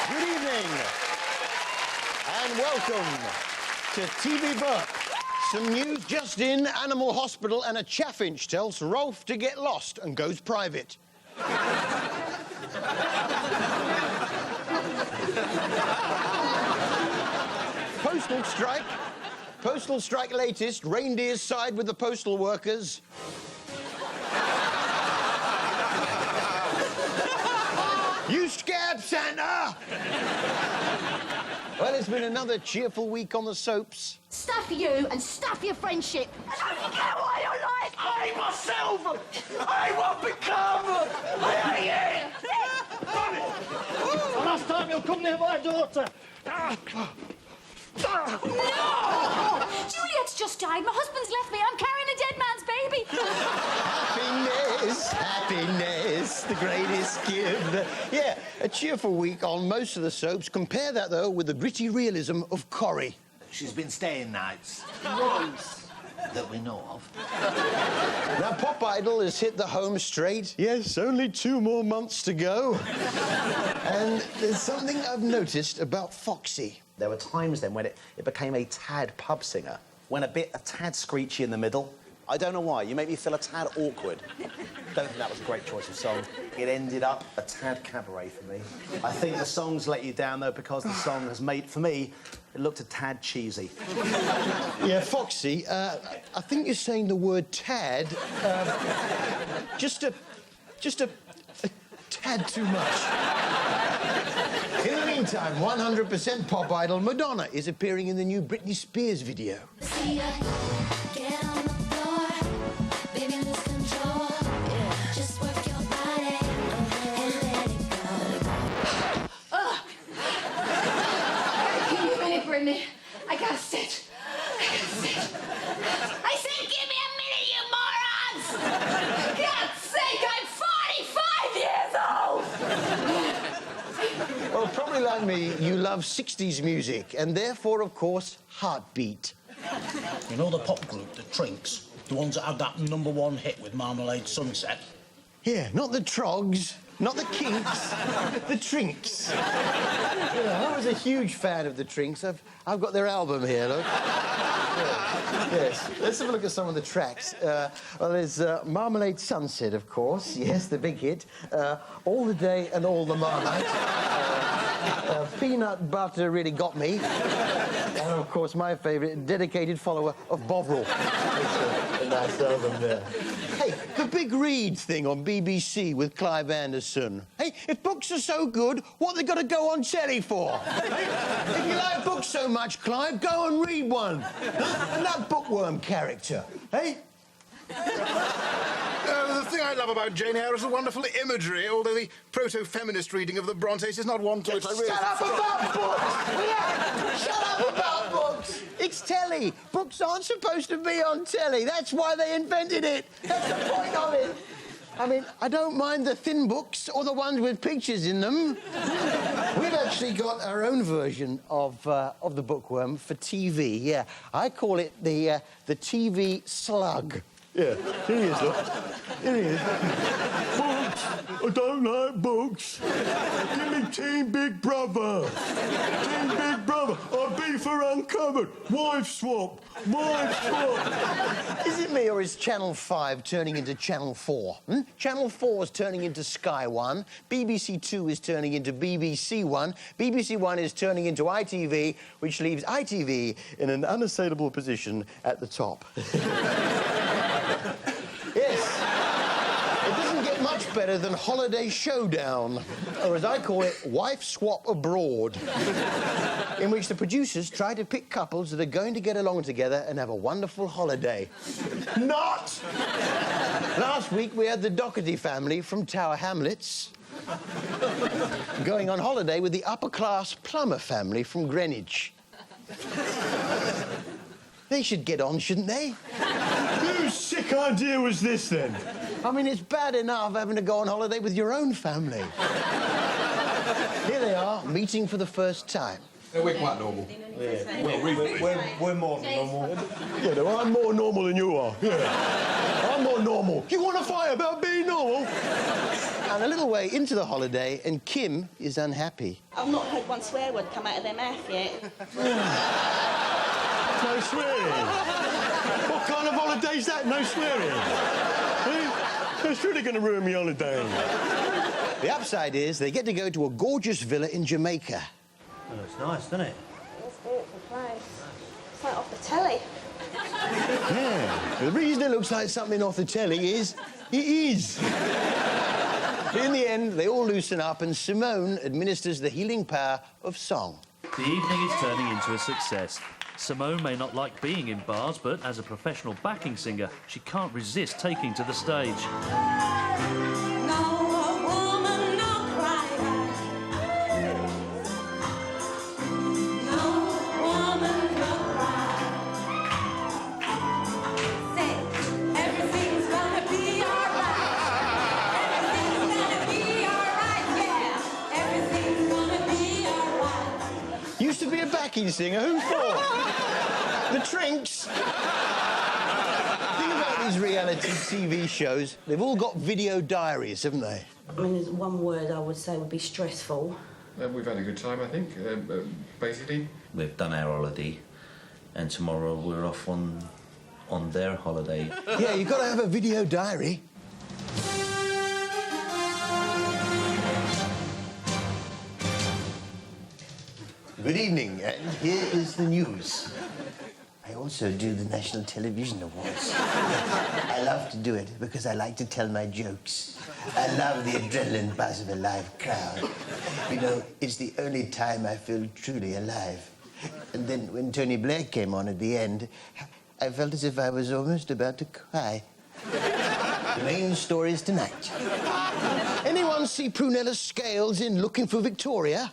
Good evening, and welcome to TV Burp. Some news just in: Animal Hospital and a chaffinch tells Rolf to get lost and goes private. Postal strike. Postal strike latest. Reindeers side with the postal workers. You scared, Santa? Well, it's been another cheerful week on the soaps. Stuff you and stuff your friendship. I don't care what you like. I hate myself. I hate what I've become. I hate it. The last time you'll come near my daughter. No! Juliet's just died. My husband's left me. I'm carrying a dead man's baby. Happiness, happiness, the greatest gift. Yeah, a cheerful week on most of the soaps. Compare that, though, with the gritty realism of Corrie. She's been staying nights. Once. That we know of. Now, Pop Idol has hit the home straight. Yes, only 2 more months to go. And there's something I've noticed about Foxy. There were times then when it became a tad pub singer, when a tad screechy in the middle. I don't know why, you make me feel a tad awkward. Don't think that was a great choice of song. It ended up a tad cabaret for me. I think the song's let you down, though, because the song has made, for me, it looked a tad cheesy. Yeah, Foxy, I think you're saying the word tad, just a tad too much. In the meantime, 100% Pop Idol Madonna is appearing in the new Britney Spears video. See ya, get on the floor, baby, lose control. Yeah. Just work your body and let it go. Give me a minute, Brittany. I gotta sit. I said, give me a minute, you morons! God's sake, I'm 45 years old! Well, probably like me, you love 60s music, and therefore, of course, Heartbeat. You know the pop group, the Trinks? The ones that had that #1 hit with Marmalade Sunset? Yeah, not the Trogs, not the Kinks, the Trinks. Yeah, I was a huge fan of the Trinks. I've got their album here, look. Yeah. Yes, let's have a look at some of the tracks. Well, there's Marmalade Sunset, of course. Yes, the big hit. All the Day and All the Marmite. Peanut Butter Really Got Me. And, of course, my favourite, dedicated follower of Bovril. A nice album there. Hey, the Big Read thing on BBC with Clive Anderson. Hey, if books are so good, what they got to go on telly for? If you like books so much, Clive, go and read one. And that bookworm character, hey? The thing I love about Jane Eyre is the wonderful imagery, although the proto-feminist reading of the Brontes is not one to which I really... Shut up about books! Yeah. Shut up about books! It's telly. Books aren't supposed to be on telly. That's why they invented it. That's the point of it. I mean, I don't mind the thin books or the ones with pictures in them. We've actually got our own version of the bookworm for TV, yeah. I call it the TV slug. Yeah, here he is, look. Here he is. Books! I don't like books. Give me Team Big Brother. Team Big Brother. I beat for Uncovered. Wife swap. Wife swap. Is it me or is Channel 5 turning into Channel 4? Channel 4 is turning into Sky 1. BBC 2 is turning into BBC 1. BBC 1 is turning into ITV, which leaves ITV in an unassailable position at the top. Yes. It doesn't get much better than Holiday Showdown, or as I call it, Wife Swap Abroad, in which the producers try to pick couples that are going to get along together and have a wonderful holiday. Not! Last week we had the Doherty family from Tower Hamlets going on holiday with the upper-class Plummer family from Greenwich. They should get on, shouldn't they? Whose sick idea was this, then? I mean, it's bad enough having to go on holiday with your own family. Here they are, meeting for the first time. No, we're quite normal. Yeah. We're more than normal. Yeah, no, I'm more normal than you are. Yeah. I'm more normal. You want to fight about being normal? And a little way into the holiday, and Kim is unhappy. I've not heard one swear word come out of their mouth yet. No swearing. What kind of holiday's that? No swearing. That's really going to ruin me holiday. The upside is they get to go to a gorgeous villa in Jamaica. Oh, it's nice, isn't it? It's a beautiful place. It's like off the telly. Yeah. The reason it looks like something off the telly is it is. In the end, they all loosen up and Simone administers the healing power of song. The evening is turning into a success. Simone may not like being in bars, but as a professional backing singer, she can't resist taking to the stage. Used to be a backing singer, who for? The Trinks. Think about these reality TV shows. They've all got video diaries, haven't they? I mean, there's one word I would say would be stressful. We've had a good time, I think, basically. We've done our holiday, and tomorrow we're off on their holiday. Yeah, you've got to have a video diary. Good evening, and here is the news. I also do the National Television Awards. I love to do it because I like to tell my jokes. I love the adrenaline buzz of a live crowd. You know, it's the only time I feel truly alive. And then when Tony Blair came on at the end, I felt as if I was almost about to cry. The main stories tonight. Anyone see Prunella Scales in Looking for Victoria?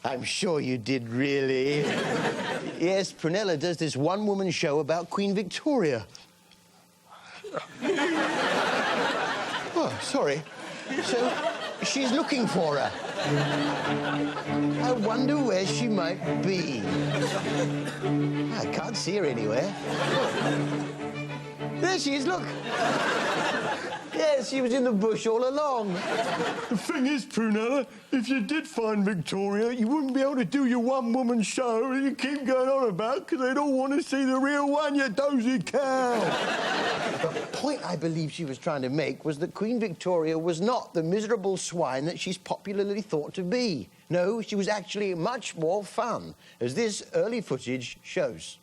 I'm sure you did, really. Yes, Prunella does this one-woman show about Queen Victoria. Oh, sorry. So, she's looking for her. I wonder where she might be. I can't see her anywhere. There she is, look. Yes, she was in the bush all along. The thing is, Prunella, if you did find Victoria, you wouldn't be able to do your one-woman show that you keep going on about because they'd all want to see the real one, you dozy cow. The point I believe she was trying to make was that Queen Victoria was not the miserable swine that she's popularly thought to be. No, she was actually much more fun, as this early footage shows.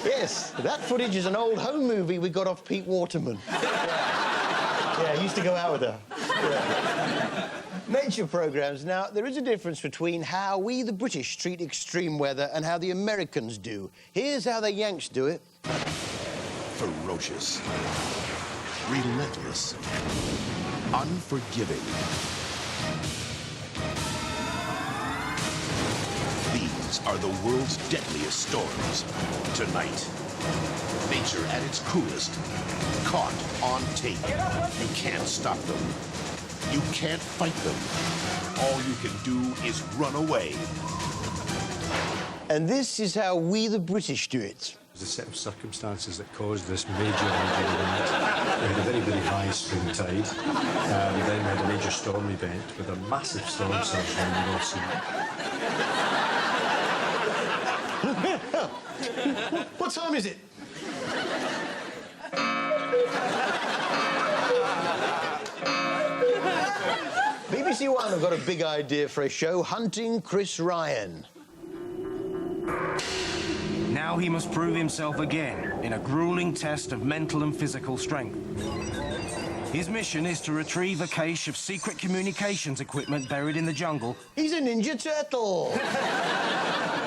Yes, that footage is an old home movie we got off Pete Waterman. Yeah, I used to go out with her. Yeah. Nature programmes. Now, there is a difference between how we, the British, treat extreme weather and how the Americans do. Here's how the Yanks do it. Ferocious. Relentless. Unforgiving. These are the world's deadliest storms. Tonight, nature at its cruelest, caught on tape. You can't stop them. You can't fight them. All you can do is run away. And this is how we, the British, do it. The set of circumstances that caused this major event. We had a very, very high spring tide. We then had a major storm event with a massive storm surge around the North Sea. What time is it? BBC One have got a big idea for a show, Hunting Chris Ryan. Now he must prove himself again in a grueling test of mental and physical strength. His mission is to retrieve a cache of secret communications equipment buried in the jungle. He's a Ninja Turtle.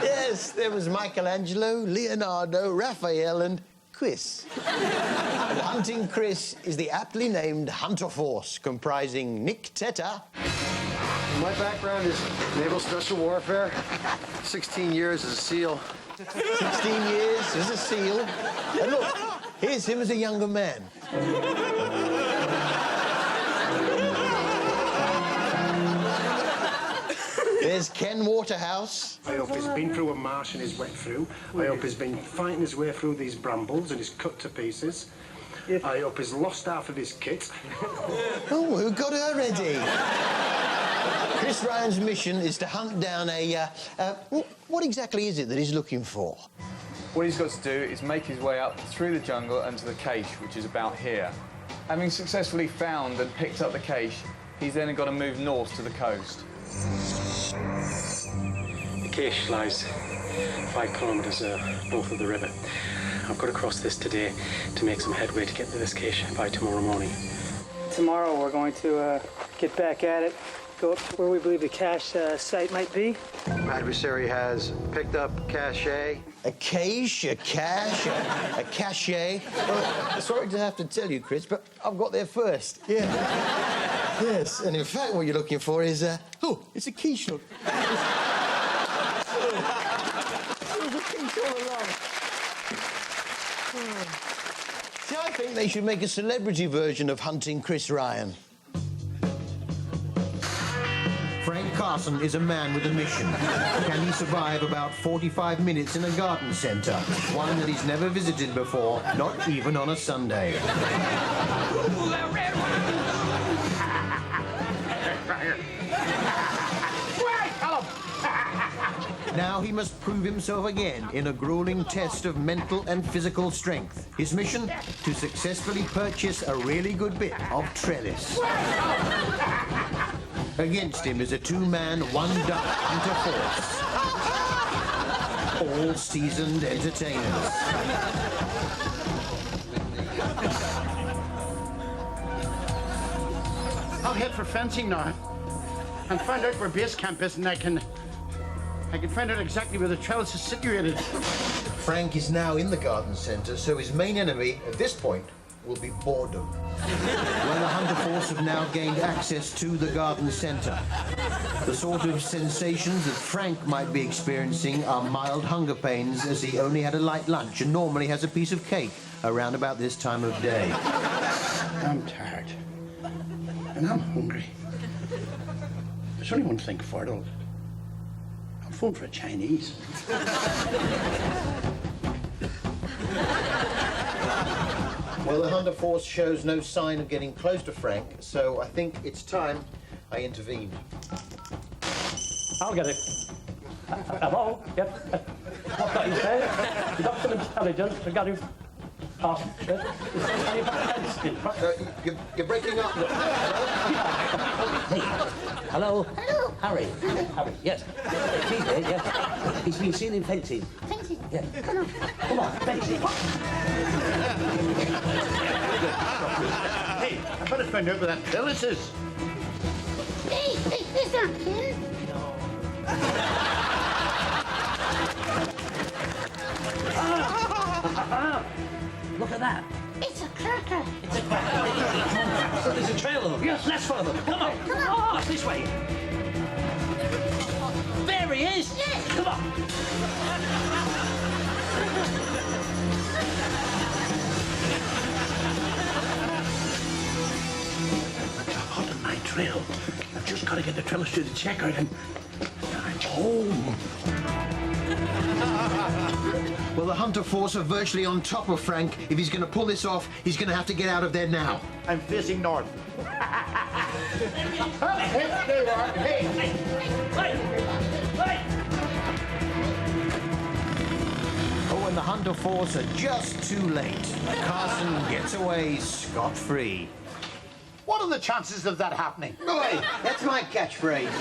Yes, there was Michelangelo, Leonardo, Raphael, and Chris. Hunting Chris is the aptly named Hunter Force, comprising Nick Teta. My background is naval special warfare. 16 years as a SEAL. 16 years as a SEAL. And look, here's him as a younger man. There's Ken Waterhouse. I hope he's been through a marsh and he's wet through. I hope he's been fighting his way through these brambles and he's cut to pieces. I hope he's lost half of his kit. Oh, who got her ready? Chris Ryan's mission is to hunt down a... what exactly is it that he's looking for? What he's got to do is make his way up through the jungle and to the cache, which is about here. Having successfully found and picked up the cache, he's then got to move north to the coast. The cache lies 5 kilometres north of the river. I've got to cross this today to make some headway to get to this cache by tomorrow morning. Tomorrow we're going to get back at it, go up to where we believe the cache site might be. Adversary has picked up cache. A cache, a cache, a cache. Well, sorry to have to tell you, Chris, but I've got there first. Yeah. Yes, and in fact, what you're looking for is, it's a quiche nut. There's a quiche all along. See, I think they should make a celebrity version of Hunting Chris Ryan. Frank Carson is a man with a mission. Can he survive about 45 minutes in a garden centre? One that he's never visited before, not even on a Sunday. Now he must prove himself again in a grueling test of mental and physical strength. His mission? To successfully purchase a really good bit of trellis. Against him is a 2-man, 1-duck hunter force. All seasoned entertainers. I'll head for fencing now and find out where base camp is, and I can find out exactly where the trellis is situated. Frank is now in the garden centre, so his main enemy at this point will be boredom. Well, the hunter force have now gained access to the garden centre. The sort of sensations that Frank might be experiencing are mild hunger pains, as he only had a light lunch and normally has a piece of cake around about this time of day. I'm tired. And I'm hungry. There's only one thing for it all. I'm phoned for a Chinese. Well, the hunter force shows no sign of getting close to Frank, so I think it's time I intervene. I'll get it. Hello? Yep. What's that you say? You got some intelligence regarding... You're breaking up. Hey. Hello? Hello. Harry. Harry, yes. He's there, yes. He's been seen in fencing. Fencing? Yeah. Come on. Come on, fencing. Hey, I better find out where that trellis is. Hey, is that Ken? Look at that. It's a cracker. It's a cracker. There's a trail of them. Yes, let's follow them. Come on. Come on. This way. There he is. Yes. Come on. I'm hot on my trail. I've just got to get the trellis to the checkered and I'm home. Well, the hunter force are virtually on top of Frank. If he's going to pull this off, he's going to have to get out of there now. I'm facing north. Hey, there you are. Hey. Oh, and the hunter force are just too late. Carson gets away scot-free. What are the chances of that happening? Boy, that's my catchphrase.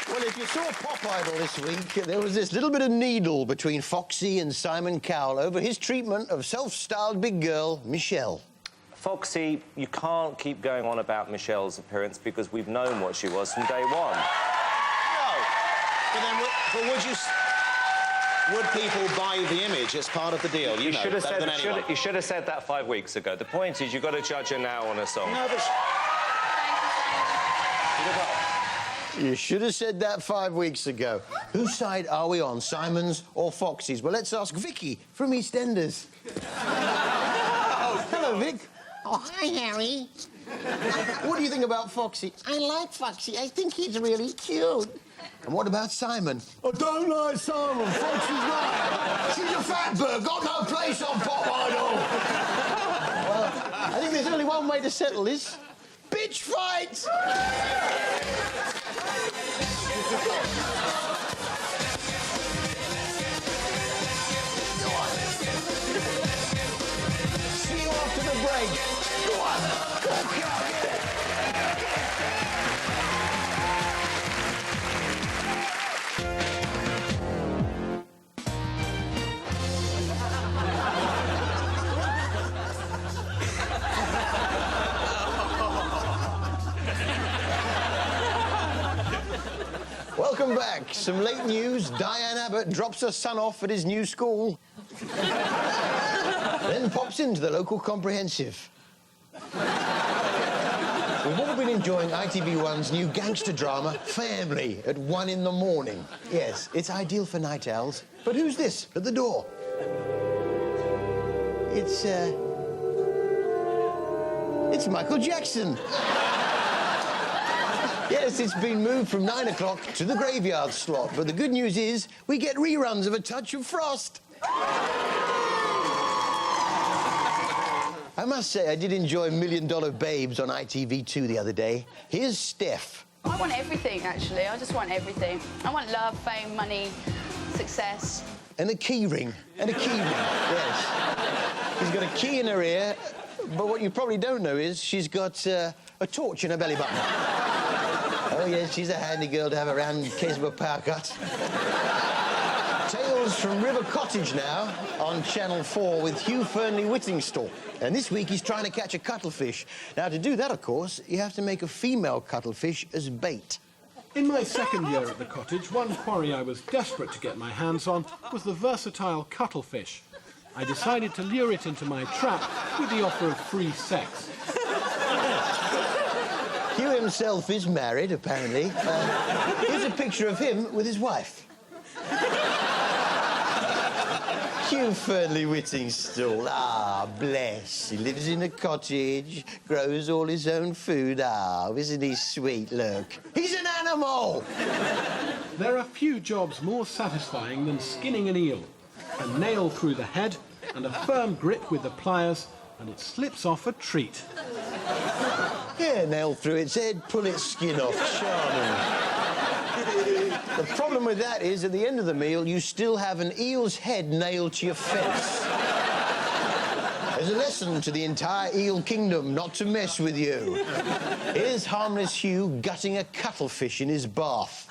Well, if you saw Pop Idol this week, there was this little bit of needle between Foxy and Simon Cowell over his treatment of self-styled big girl, Michelle. Foxy, you can't keep going on about Michelle's appearance because we've known what she was from day one. No. But then, would people buy the image as part of the deal? You know, should have better than anyone. you should have said that 5 weeks ago. The point is, you've got to judge her now on her song. No, but... You should have said that 5 weeks ago. Whose side are we on, Simon's or Foxy's? Well, let's ask Vicky from EastEnders. Oh, Hello, Vic. Oh, hi, Harry. What do you think about Foxy? I like Foxy. I think he's really cute. And what about Simon? I don't like Simon. Foxy's right. She's a fat bird, got no place on Pop Idol. Well, I think there's only one way to settle this. Bitch fight! See you after the break. Go on. Go on, get it. Welcome back. Some late news. Diane Abbott drops her son off at his new school. Then pops into the local comprehensive. We've all been enjoying ITV1's new gangster drama, Family, at 1 in the morning. Yes, it's ideal for night owls. But who's this at the door? It's Michael Jackson. Yes, it's been moved from 9 o'clock to the graveyard slot. But the good news is we get reruns of A Touch of Frost. I must say, I did enjoy $1 Million Babes on ITV2 the other day. Here's Steph. I want everything, actually. I just want everything. I want love, fame, money, success. And a key ring. And a key ring, yes. She's got a key in her ear, but what you probably don't know is she's got a torch in her belly button. Oh, yes, she's a handy girl to have around in case of a power cut. Tales from River Cottage now on Channel 4 with Hugh Fernley-Whittingstall. And this week he's trying to catch a cuttlefish. Now, to do that, of course, you have to make a female cuttlefish as bait. In my second year at the cottage, one quarry I was desperate to get my hands on was the versatile cuttlefish. I decided to lure it into my trap with the offer of free sex. Hugh himself is married, apparently. Here's a picture of him with his wife. Hugh Fernley-Whittingstall. Ah, bless. He lives in a cottage, grows all his own food. Ah, isn't he sweet? Look. He's an animal! There are few jobs more satisfying than skinning an eel. A nail through the head and a firm grip with the pliers, and it slips off a treat. Yeah, nail through its head, pull its skin off. Charming. The problem with that is, at the end of the meal, you still have an eel's head nailed to your fence. There's a lesson to the entire eel kingdom not to mess with you. Here's harmless Hugh gutting a cuttlefish in his bath.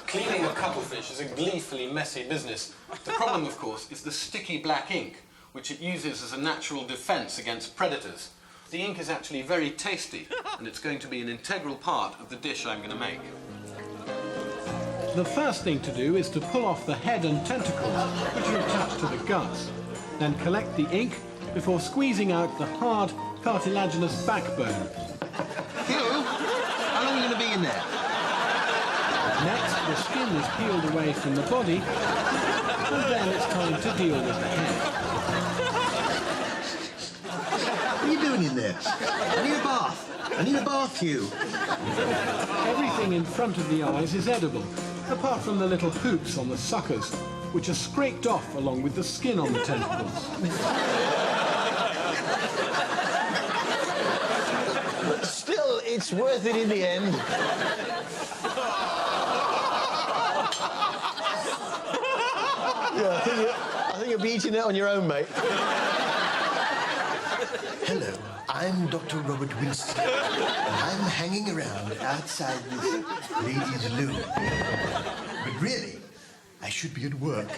Cleaning a cuttlefish is a gleefully messy business. The problem, of course, is the sticky black ink, which it uses as a natural defence against predators. The ink is actually very tasty, and it's going to be an integral part of the dish I'm going to make. The first thing to do is to pull off the head and tentacles, which are attached to the guts. Then collect the ink before squeezing out the hard, cartilaginous backbone. Hugh, how long are you going to be in there? Next, the skin is peeled away from the body, and then it's time to deal with the head. What are you doing in there? I need a bath. I need a bath, Hugh. Everything in front of the eyes is edible, apart from the little hoops on the suckers, which are scraped off along with the skin on the tentacles. But still, it's worth it in the end. Yeah, I think you'll be eating it on your own, mate. Hello, I'm Dr. Robert Winston. I'm hanging around outside this ladies' loo. But really, I should be at work.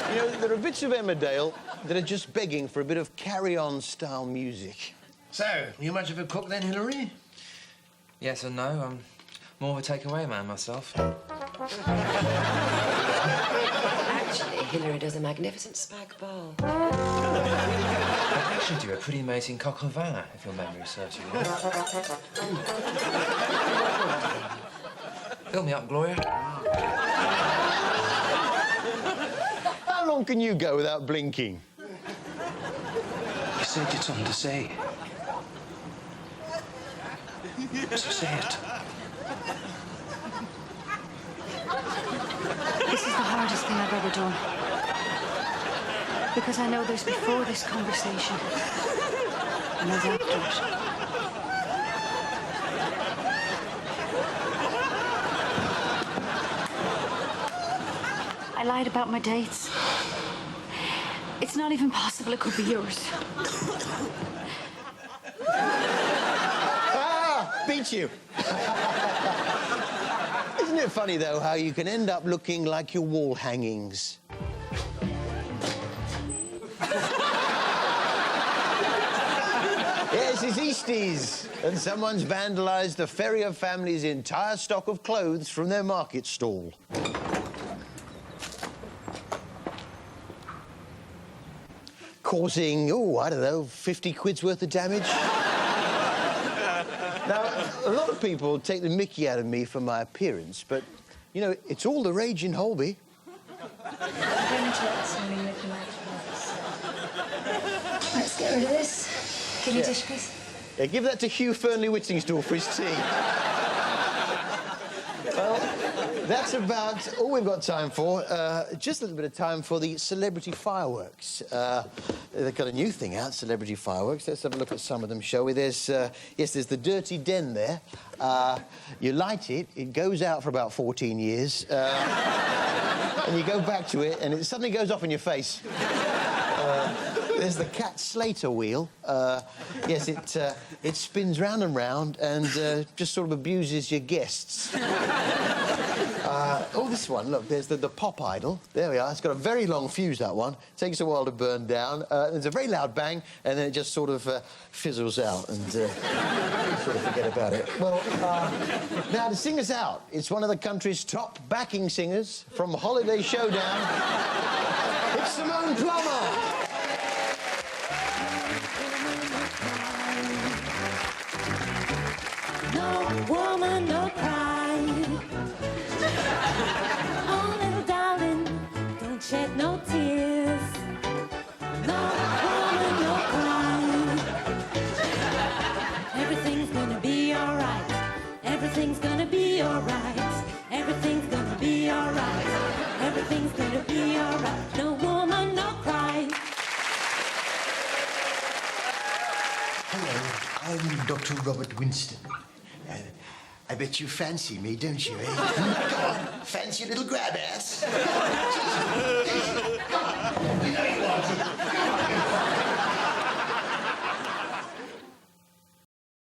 You know, there are bits of Emmerdale that are just begging for a bit of carry-on style music. So, you much of a cook then, Hilary? Yes and no. I'm more of a takeaway man myself. Actually, Hilary does a magnificent spag bowl. I actually do a pretty amazing coq au vin, if your memory serves you well. Fill me up, Gloria. How long can you go without blinking? said you'd something to say. So say it. This is the hardest thing I've ever done. Because I know there's before this conversation and there's after it. I lied about my dates. It's not even possible it could be yours. Beat you. Isn't it funny, though, how you can end up looking like your wall hangings? Yes, it's Easties, and someone's vandalised the Ferrier family's entire stock of clothes from their market stall. Causing, oh, I don't know, 50 quid's worth of damage. Now, a lot of people take the mickey out of me for my appearance, but, you know, it's all the rage in Holby. Let's get rid of this. Give me a dish, please. Yeah, give that to Hugh Fernley-Whittingstall for his tea. Well, that's about all we've got time for. Just a little bit of time for the celebrity fireworks. They've got a new thing out, celebrity fireworks. Let's have a look at some of them, shall we? There's there's the Dirty Den there. You light it, it goes out for about 14 years, and you go back to it, and it suddenly goes off in your face. There's the Cat Slater wheel. Yes, it spins round and round and just sort of abuses your guests. Oh, this one, look, there's the Pop Idol. There we are. It's got a very long fuse, that one. Takes a while to burn down. There's a very loud bang, and then it just sort of fizzles out, and sort of forget about it. Well, now, to sing us out, it's one of the country's top backing singers from Holiday Showdown. It's Simone Plummer. No woman, no cry. Oh, little darling, don't shed no tears. No woman, no cry. Everything's gonna be alright. Everything's gonna be alright. Everything's gonna be alright. Everything's gonna be alright. No woman, no cry. Hello, I'm Dr. Robert Winston. I bet you fancy me, don't you, eh? Come on, fancy a little grab ass.